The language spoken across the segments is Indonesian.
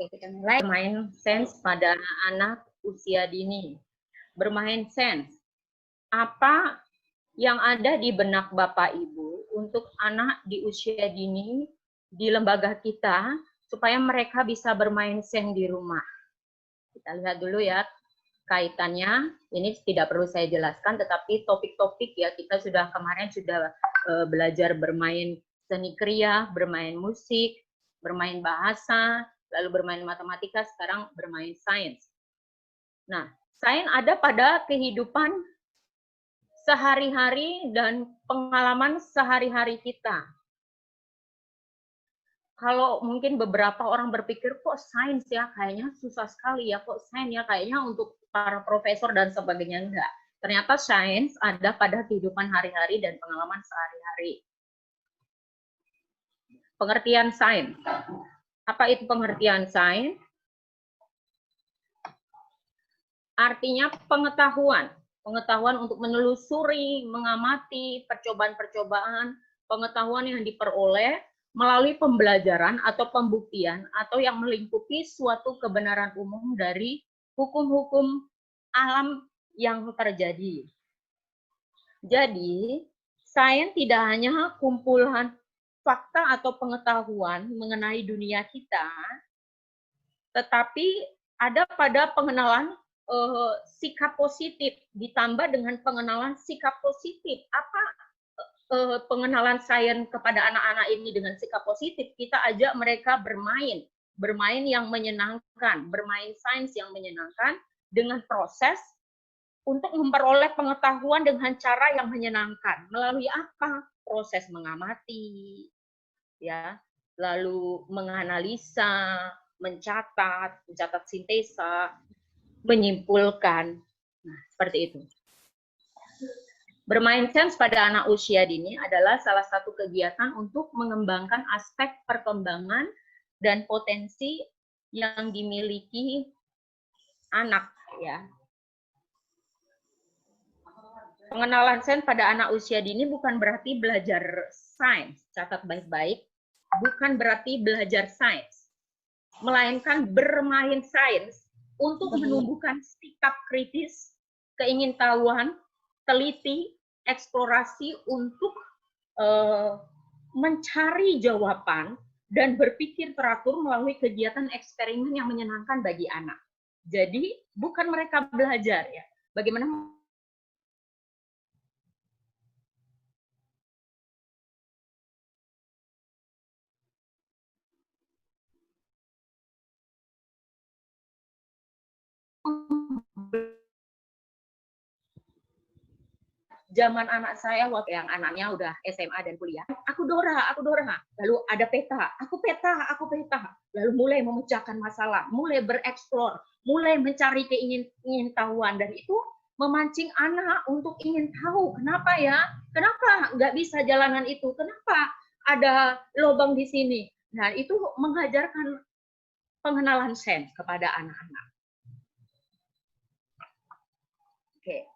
Oke, kita mulai. Bermain sains pada anak usia dini. Bermain sains. Apa yang ada di benak Bapak Ibu untuk anak di usia dini di lembaga kita supaya mereka bisa bermain sains di rumah? Kita lihat dulu ya kaitannya. Ini tidak perlu saya jelaskan, tetapi topik-topik ya kita sudah kemarin sudah belajar bermain seni kriya, bermain musik, bermain bahasa, lalu bermain matematika, sekarang bermain sains. Nah, sains ada pada kehidupan sehari-hari dan pengalaman sehari-hari kita. Kalau mungkin beberapa orang berpikir, kok sains ya, kayaknya susah sekali ya, kok sains ya, kayaknya untuk para profesor dan sebagainya, enggak. Ternyata sains ada pada kehidupan hari-hari dan pengalaman sehari-hari. Pengertian sains. Apa itu pengertian sains? Artinya pengetahuan. Pengetahuan untuk menelusuri, mengamati percobaan-percobaan, pengetahuan yang diperoleh melalui pembelajaran atau pembuktian atau yang melingkupi suatu kebenaran umum dari hukum-hukum alam yang terjadi. Jadi, sains tidak hanya kumpulan fakta atau pengetahuan mengenai dunia kita, tetapi ada pada pengenalan sikap positif ditambah dengan pengenalan sikap positif. Apa pengenalan sains kepada anak-anak ini dengan sikap positif? Kita ajak mereka bermain yang menyenangkan, bermain sains yang menyenangkan dengan proses untuk memperoleh pengetahuan dengan cara yang menyenangkan. Melalui apa? Proses mengamati, ya, lalu menganalisa, mencatat sintesa, menyimpulkan. Nah, seperti itu. Bermain sains pada anak usia dini adalah salah satu kegiatan untuk mengembangkan aspek perkembangan dan potensi yang dimiliki anak, ya. Pengenalan sains pada anak usia dini bukan berarti belajar sains, catat baik-baik, bukan berarti belajar sains, melainkan bermain sains untuk menumbuhkan sikap kritis, keingintahuan, teliti, eksplorasi untuk mencari jawaban dan berpikir teratur melalui kegiatan eksperimen yang menyenangkan bagi anak. Jadi bukan mereka belajar ya, bagaimana zaman anak saya waktu yang anaknya udah SMA dan kuliah, aku Dora, lalu ada peta, aku peta, lalu mulai memecahkan masalah, mulai bereksplor, mulai mencari keingintahuan, dan itu memancing anak untuk ingin tahu kenapa ya, kenapa nggak bisa jalanan itu, kenapa ada lubang di sini. Nah, itu mengajarkan pengenalan sains kepada anak-anak. Oke.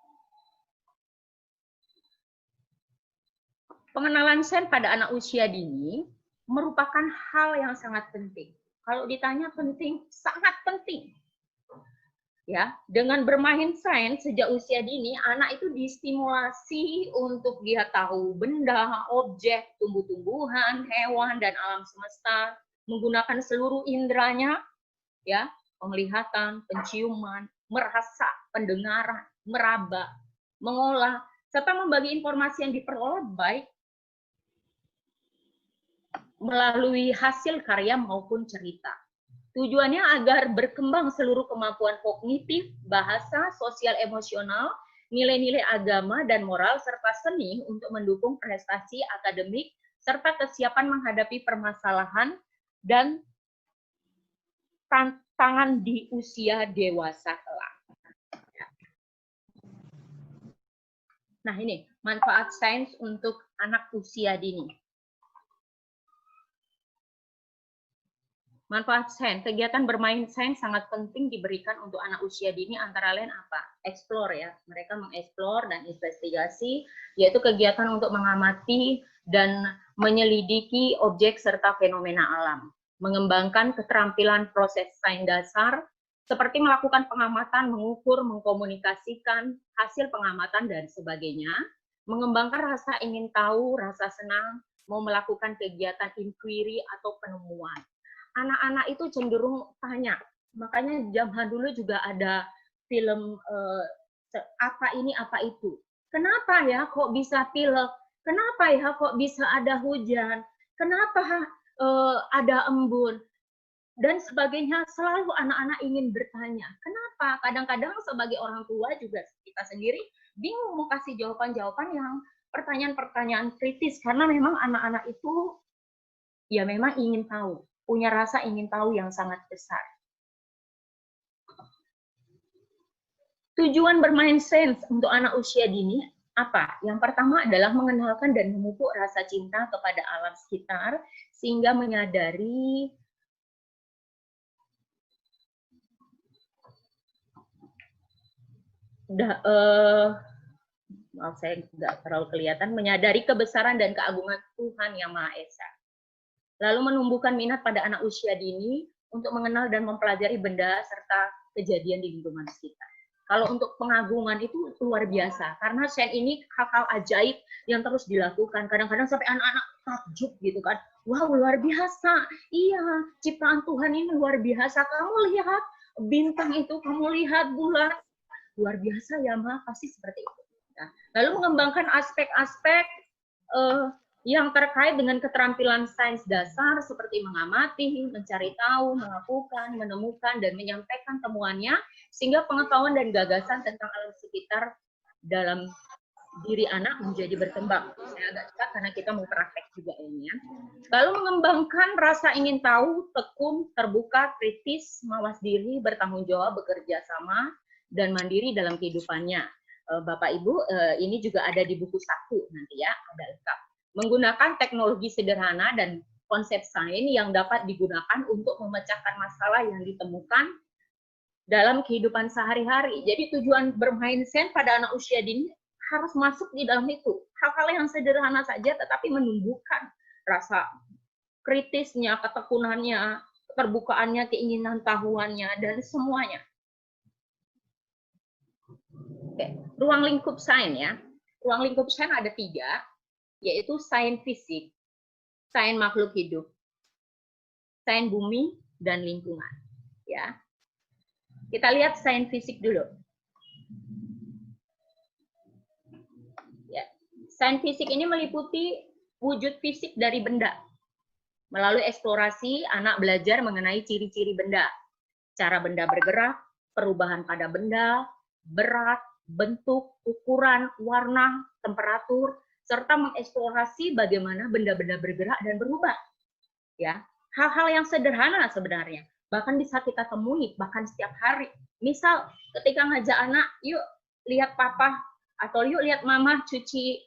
Pengenalan sains pada anak usia dini merupakan hal yang sangat penting. Kalau ditanya penting, sangat penting. Ya, dengan bermain sains sejak usia dini, anak itu distimulasi untuk dia tahu benda, objek, tumbuh-tumbuhan, hewan, dan alam semesta, menggunakan seluruh inderanya, ya, penglihatan, penciuman, merasa, pendengaran, meraba, mengolah, serta membagi informasi yang diperoleh baik melalui hasil karya maupun cerita. Tujuannya agar berkembang seluruh kemampuan kognitif, bahasa, sosial emosional, nilai-nilai agama dan moral, serta seni untuk mendukung prestasi akademik, serta kesiapan menghadapi permasalahan dan tantangan di usia dewasa kelak. Nah, ini manfaat sains untuk anak usia dini. Manfaat sains, kegiatan bermain sains sangat penting diberikan untuk anak usia dini, antara lain apa? Explore ya, mereka mengeksplor dan investigasi, yaitu kegiatan untuk mengamati dan menyelidiki objek serta fenomena alam. mengembangkan keterampilan proses sains dasar, seperti melakukan pengamatan, mengukur, mengkomunikasikan hasil pengamatan, dan sebagainya, mengembangkan rasa ingin tahu, rasa senang, mau melakukan kegiatan inquiry atau penemuan. Anak-anak itu cenderung tanya, makanya zaman dulu juga ada film apa ini, apa itu. Kenapa ya kok bisa pilek? Kenapa ya kok bisa ada hujan? Kenapa ada embun? Dan sebagainya, selalu anak-anak ingin bertanya. Kenapa? Kadang-kadang sebagai orang tua juga kita sendiri bingung mau kasih jawaban-jawaban yang pertanyaan-pertanyaan kritis, karena memang anak-anak itu ya memang ingin tahu, punya rasa ingin tahu yang sangat besar. Tujuan bermain sains untuk anak usia dini apa? Yang pertama adalah mengenalkan dan memupuk rasa cinta kepada alam sekitar, sehingga menyadari maaf saya nggak terlalu kelihatan, menyadari kebesaran dan keagungan Tuhan Yang Maha Esa. Lalu menumbuhkan minat pada anak usia dini untuk mengenal dan mempelajari benda serta kejadian di lingkungan sekitar. Kalau untuk pengagungan itu luar biasa, karena sains ini hal-hal ajaib yang terus dilakukan. Kadang-kadang sampai anak-anak takjub gitu kan. Wow, luar biasa. Iya, ciptaan Tuhan ini luar biasa. Kamu lihat bintang itu, kamu lihat bulan. Luar biasa ya, Ma, pasti seperti itu. Nah, lalu mengembangkan aspek-aspek yang terkait dengan keterampilan sains dasar seperti mengamati, mencari tahu, melakukan, menemukan, dan menyampaikan temuannya, sehingga pengetahuan dan gagasan tentang alam sekitar dalam diri anak menjadi berkembang. Saya agak cepat karena kita mau praktek juga ini ya. Lalu mengembangkan rasa ingin tahu, tekun, terbuka, kritis, mawas diri, bertanggung jawab, bekerja sama, dan mandiri dalam kehidupannya. Bapak Ibu, ini juga ada di buku 1 nanti ya, ada lengkap. Menggunakan teknologi sederhana dan konsep sains yang dapat digunakan untuk memecahkan masalah yang ditemukan dalam kehidupan sehari-hari. Jadi tujuan bermain sains pada anak usia dini harus masuk di dalam itu. Hal-hal yang sederhana saja tetapi menumbuhkan rasa kritisnya, ketekunannya, keterbukaannya, keinginan tahuannya, dan semuanya. Oke. Ruang lingkup sains ya. Ruang lingkup sains ada 3, yaitu sains fisik, sains makhluk hidup, sains bumi, dan lingkungan. Ya, kita lihat sains fisik dulu. Ya, sains fisik ini meliputi wujud fisik dari benda. Melalui eksplorasi, anak belajar mengenai ciri-ciri benda, cara benda bergerak, perubahan pada benda, berat, bentuk, ukuran, warna, temperatur, serta mengeksplorasi bagaimana benda-benda bergerak dan berubah. Ya, hal-hal yang sederhana sebenarnya, bahkan bisa kita temui bahkan setiap hari. Misal ketika ngajak anak, yuk lihat papa atau yuk lihat mama cuci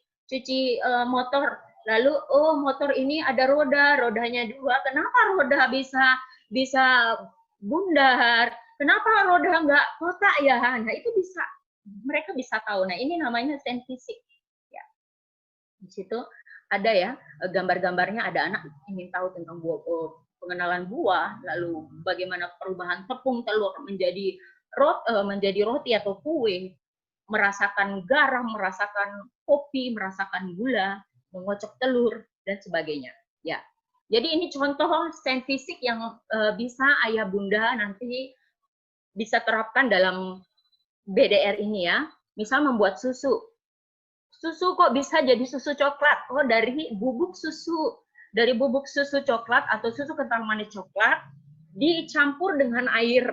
motor. Lalu oh motor ini ada roda, rodanya 2. Kenapa roda bisa bundar? Kenapa roda nggak kotak ya? Nah itu bisa mereka bisa tahu. Nah ini namanya sains fisik. Ya. Di situ ada ya gambar-gambarnya, ada anak ingin tahu tentang pengenalan buah, lalu bagaimana perubahan tepung telur menjadi roti atau kue, merasakan garam, merasakan kopi, merasakan gula, mengocok telur, dan sebagainya. Ya, jadi ini contoh sains fisik yang bisa ayah bunda nanti bisa terapkan dalam BDR ini ya. Misal membuat susu. Susu kok bisa jadi susu coklat? Oh, dari bubuk susu. Dari bubuk susu coklat atau susu kental manis coklat dicampur dengan air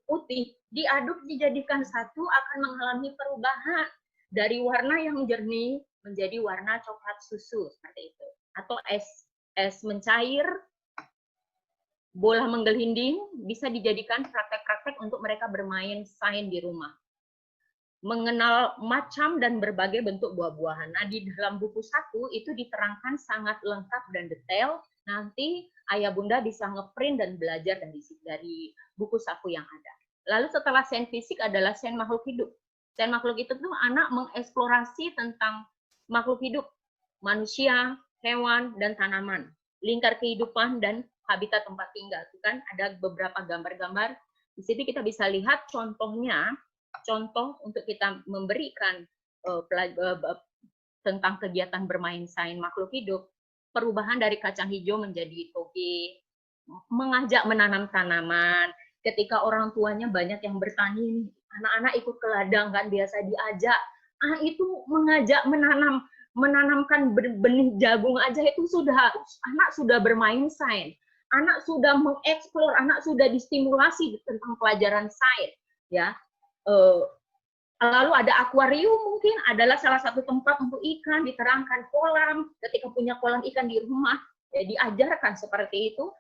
putih, diaduk, dijadikan satu, akan mengalami perubahan dari warna yang jernih menjadi warna coklat susu seperti itu. Atau es mencair, bola menggelinding, bisa dijadikan praktek-praktek untuk mereka bermain sains di rumah. Mengenal macam dan berbagai bentuk buah-buahan. Nah, di dalam buku 1 itu diterangkan sangat lengkap dan detail. Nanti ayah bunda bisa ngeprint dan belajar dari buku 1 yang ada. Lalu setelah sains fisik adalah sains makhluk hidup. Sains makhluk itu tuh anak mengeksplorasi tentang makhluk hidup, manusia, hewan, dan tanaman, lingkar kehidupan dan habitat tempat tinggal. Itu kan ada beberapa gambar-gambar. Di sini kita bisa lihat contohnya, contoh untuk kita memberikan tentang kegiatan bermain sains makhluk hidup, perubahan dari kacang hijau menjadi toge, mengajak menanam tanaman. Ketika orang tuanya banyak yang bertani, anak-anak ikut ke ladang kan biasa diajak. Itu mengajak menanamkan benih jagung aja itu sudah anak sudah bermain sains. Anak sudah mengeksplor, anak sudah distimulasi tentang pelajaran sains, ya. Lalu ada akuarium mungkin adalah salah satu tempat untuk ikan, diterangkan kolam, ketika punya kolam ikan di rumah, ya diajarkan seperti itu.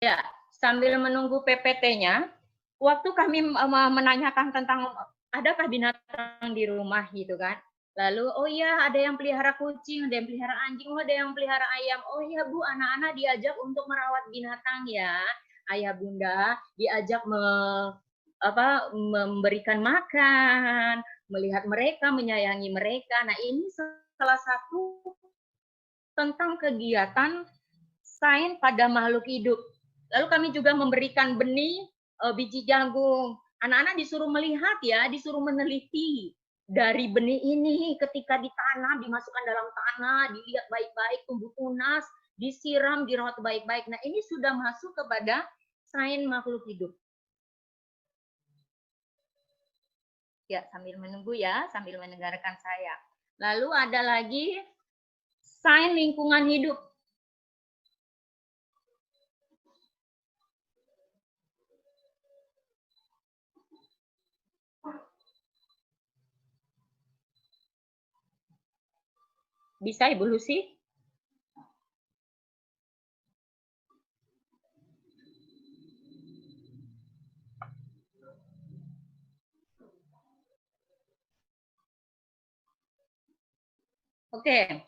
Ya, sambil menunggu PPT-nya, waktu kami menanyakan tentang adakah binatang di rumah gitu kan. Lalu, oh iya ada yang pelihara kucing, ada yang pelihara anjing, oh ada yang pelihara ayam. Oh iya Bu, anak-anak diajak untuk merawat binatang ya. Ayah bunda diajak memberikan makan, melihat mereka, menyayangi mereka. Nah, ini salah satu tentang kegiatan sains pada makhluk hidup. Lalu kami juga memberikan benih, biji jagung. Anak-anak disuruh melihat ya, disuruh meneliti dari benih ini ketika ditanam, dimasukkan dalam tanah, dilihat baik-baik, tumbuh tunas, disiram, dirawat baik-baik. Nah, ini sudah masuk kepada sains makhluk hidup. Ya, sambil menunggu ya, sambil mendengarkan saya. Lalu ada lagi sains lingkungan hidup. Bisa Ibu Lucy? Oke.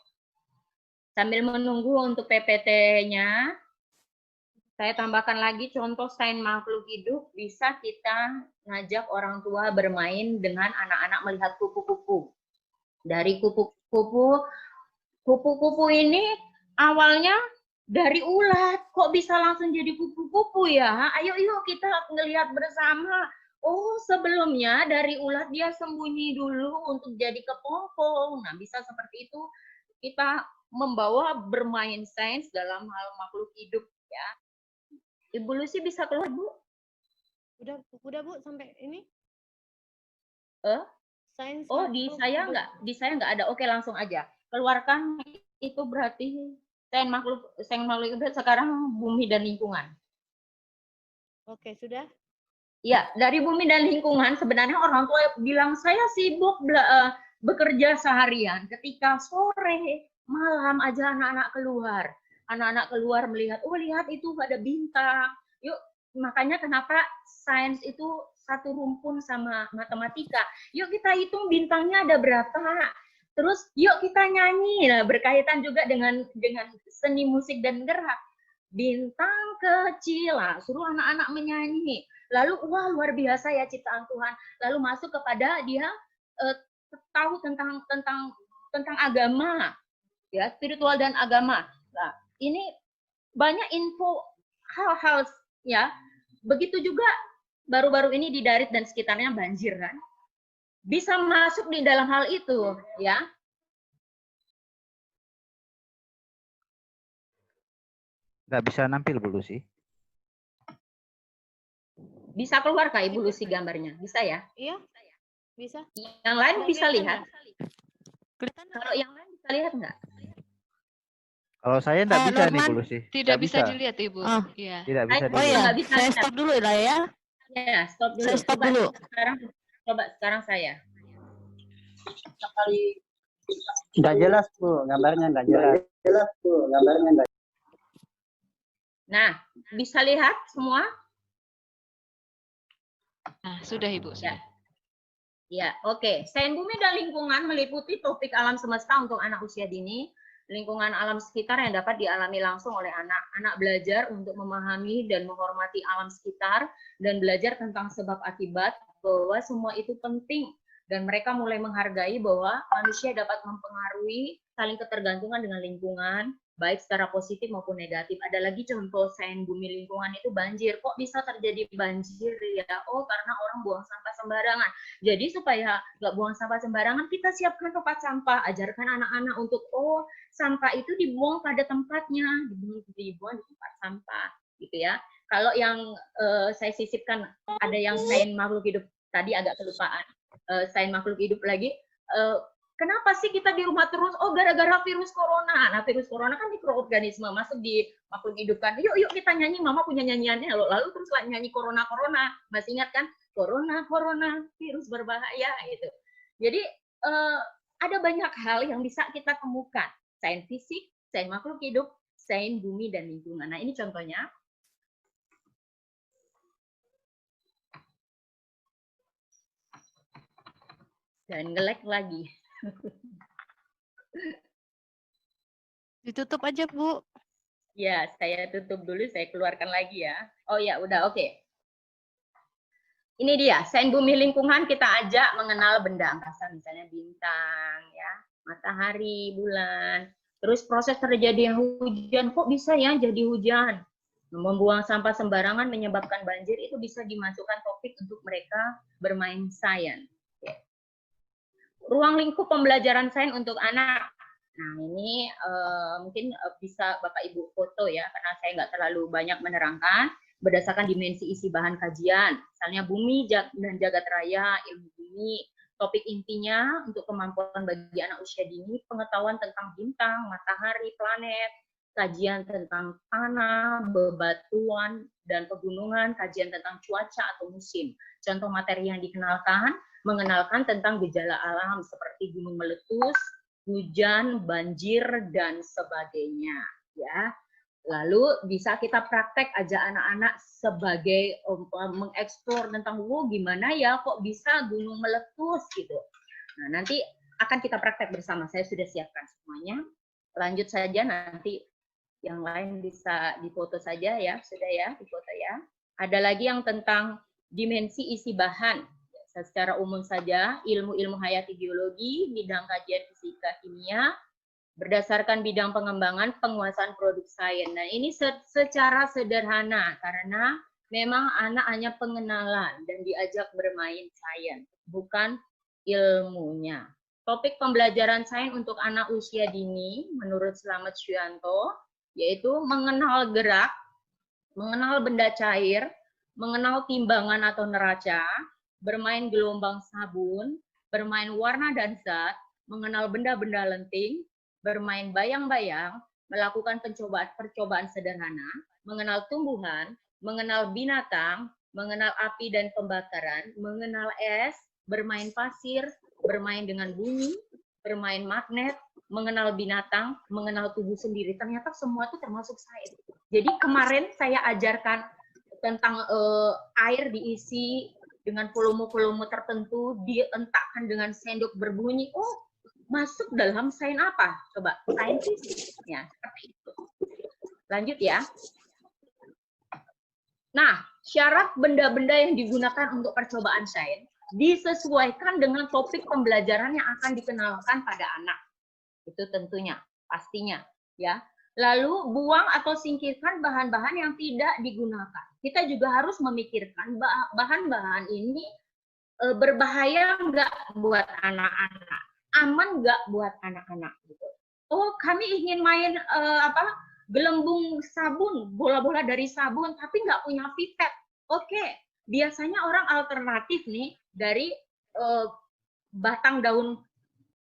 Sambil menunggu untuk PPT-nya, saya tambahkan lagi contoh sains makhluk hidup, bisa kita ngajak orang tua bermain dengan anak-anak melihat kupu-kupu. Dari kupu-kupu ini awalnya dari ulat, kok bisa langsung jadi kupu-kupu ya? Ayo yuk kita ngelihat bersama. Oh, sebelumnya dari ulat dia sembunyi dulu untuk jadi kepompong. Nah, bisa seperti itu kita membawa bermain sains dalam hal makhluk hidup ya. Ibu Lucy bisa keluar, Bu? Udah Bu sampai ini? Sains oh, di saya enggak ada. Oke, langsung aja. Keluarkan itu berarti sains makhluk hidup sekarang bumi dan lingkungan. Oke, sudah? Ya, dari bumi dan lingkungan sebenarnya orang tua bilang saya sibuk bekerja seharian. Ketika sore, malam aja anak-anak keluar. Anak-anak keluar melihat, oh lihat itu ada bintang. Yuk, makanya kenapa sains itu satu rumpun sama matematika. Yuk kita hitung bintangnya ada berapa. Terus yuk kita nyanyi. Nah, berkaitan juga dengan seni musik dan gerak. Bintang kecil, lah, suruh anak-anak menyanyi. Lalu wah luar biasa ya ciptaan Tuhan. Lalu masuk kepada dia tahu tentang agama, ya spiritual dan agama. Nah, ini banyak info hal-hal ya. Begitu juga baru-baru ini di Darit dan sekitarnya banjir kan. Bisa masuk di dalam hal itu ya. Nggak bisa nampil Bu Lucy. Bisa keluar Kak Ibu Lucy gambarnya? Bisa ya? Iya, bisa. Yang lain bisa lihat. Kalau yang lain bisa lihat nggak? Kalau saya nggak bisa nih Bu Lucy. Tidak bisa dilihat Ibu. Iya. Tidak bisa Oh dilihat. ya, bisa saya stop dulu lah ya. Ya, stop dulu. Saya stop dulu. Sekarang saya. Nggak jelas Bu, gambarnya nggak jelas. Nah, bisa lihat semua? Nah, sudah Ibu. Sudah. Ya, oke. Sains bumi dan lingkungan meliputi topik alam semesta untuk anak usia dini, lingkungan alam sekitar yang dapat dialami langsung oleh anak. Anak belajar untuk memahami dan menghormati alam sekitar dan belajar tentang sebab akibat, bahwa semua itu penting. Dan mereka mulai menghargai bahwa manusia dapat mempengaruhi saling ketergantungan dengan lingkungan, baik secara positif maupun negatif. Ada lagi contoh sains bumi lingkungan itu banjir. Kok bisa terjadi banjir ya? Oh, karena orang buang sampah sembarangan. Jadi supaya nggak buang sampah sembarangan, kita siapkan tempat sampah. Ajarkan anak-anak untuk, oh, sampah itu dibuang pada tempatnya, dibuang di tempat sampah, gitu ya. Kalau yang saya sisipkan, ada yang sains makhluk hidup tadi agak kelupaan. Sains makhluk hidup lagi. Kenapa sih kita di rumah terus? Oh, gara-gara virus corona. Nah, virus corona kan mikroorganisme masuk di makhluk hidup kan. Yuk kita nyanyi, mama punya nyanyiannya. Lalu terus nyanyi corona. Masih ingat kan? Corona, virus berbahaya gitu. Jadi ada banyak hal yang bisa kita temukan. Sains fisik, sains makhluk hidup, sains bumi dan lingkungan. Nah, ini contohnya. Dan nge-lag lagi. Ditutup aja, Bu. Ya, saya tutup dulu, saya keluarkan lagi ya. Oh ya, udah oke. Ini dia, sains bumi lingkungan kita ajak mengenal benda angkasa, misalnya bintang, ya, matahari, bulan. Terus proses terjadinya hujan, kok bisa ya jadi hujan? Membuang sampah sembarangan menyebabkan banjir, itu bisa dimasukkan topik untuk mereka bermain sains. Ruang lingkup pembelajaran sains untuk anak. Nah, ini mungkin bisa Bapak Ibu foto ya, karena saya nggak terlalu banyak menerangkan. Berdasarkan dimensi isi bahan kajian, misalnya bumi dan jagat raya, ilmu bumi. Topik intinya untuk kemampuan bagi anak usia dini, pengetahuan tentang bintang, matahari, planet, kajian tentang tanah, bebatuan, dan pegunungan, kajian tentang cuaca atau musim. Contoh materi yang dikenalkan, mengenalkan tentang gejala alam seperti gunung meletus, hujan, banjir, dan sebagainya. Ya, lalu bisa kita praktek aja anak-anak sebagai mengeksplor tentang, gimana ya kok bisa gunung meletus gitu. Nah, nanti akan kita praktek bersama. Saya sudah siapkan semuanya. Lanjut saja, nanti yang lain bisa difoto saja ya, sudah ya, difoto ya. Ada lagi yang tentang dimensi isi bahan. Secara umum saja, ilmu-ilmu hayati biologi, bidang kajian fisika kimia, berdasarkan bidang pengembangan penguasaan produk sains. Nah, ini secara sederhana, karena memang anak hanya pengenalan dan diajak bermain sains, bukan ilmunya. Topik pembelajaran sains untuk anak usia dini, menurut Slamet Suyanto, yaitu mengenal gerak, mengenal benda cair, mengenal timbangan atau neraca, bermain gelombang sabun, bermain warna dan zat, mengenal benda-benda lenting, bermain bayang-bayang, melakukan percobaan sederhana, mengenal tumbuhan, mengenal binatang, mengenal api dan pembakaran, mengenal es, bermain pasir, bermain dengan bumi, bermain magnet, mengenal binatang, mengenal tubuh sendiri. Ternyata semua itu termasuk sains. Jadi kemarin saya ajarkan tentang air diisi dengan volume-volume tertentu, dientakkan dengan sendok berbunyi. Oh, masuk dalam sains apa? Coba, sains fisik. Ya, seperti itu. Lanjut ya. Nah, syarat benda-benda yang digunakan untuk percobaan sains disesuaikan dengan topik pembelajaran yang akan dikenalkan pada anak. Itu tentunya, pastinya. Ya. Lalu buang atau singkirkan bahan-bahan yang tidak digunakan. Kita juga harus memikirkan bahan-bahan ini berbahaya nggak buat anak-anak, aman nggak buat anak-anak. Gitu. Oh, kami ingin main gelembung sabun, bola-bola dari sabun, tapi nggak punya pipet. Oke, biasanya orang alternatif nih dari batang daun